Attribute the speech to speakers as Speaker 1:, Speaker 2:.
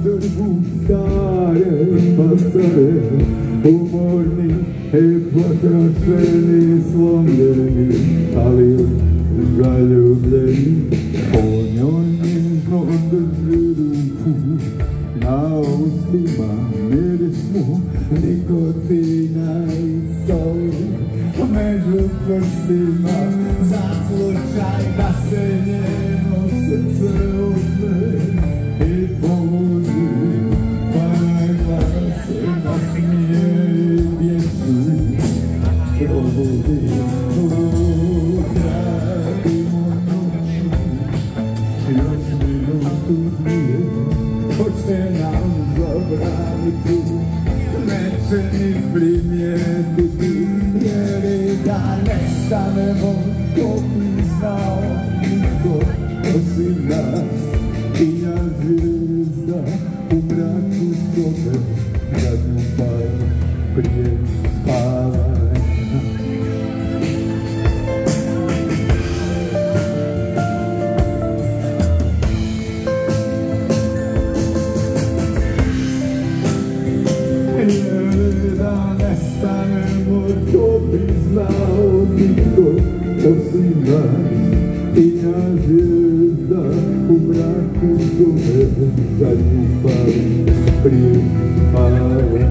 Speaker 1: trbu stare pasare, umorni i potrošeni, slomljeni, ali zaljubljeni. Po njoj nježno drži ruku, na ustima miris mu nikotina i soli. Među prstima za slučaj da se njeno srce uzme i pobuzi, pa neka se nasmije i vječni probudi. Gradimo noći, još minutu dvije, hoće nam zabraniti, neće ni primijetiti, jer i da nestanemo, to bi znao niko osim nas. I ja zvijezda u mraku sobe, kad mu pada prije spavanja. Jer da nestanemo, to bi znao niko osim nas. I ja zvijezda u mraku sobe, kad mu pada prije spavanja.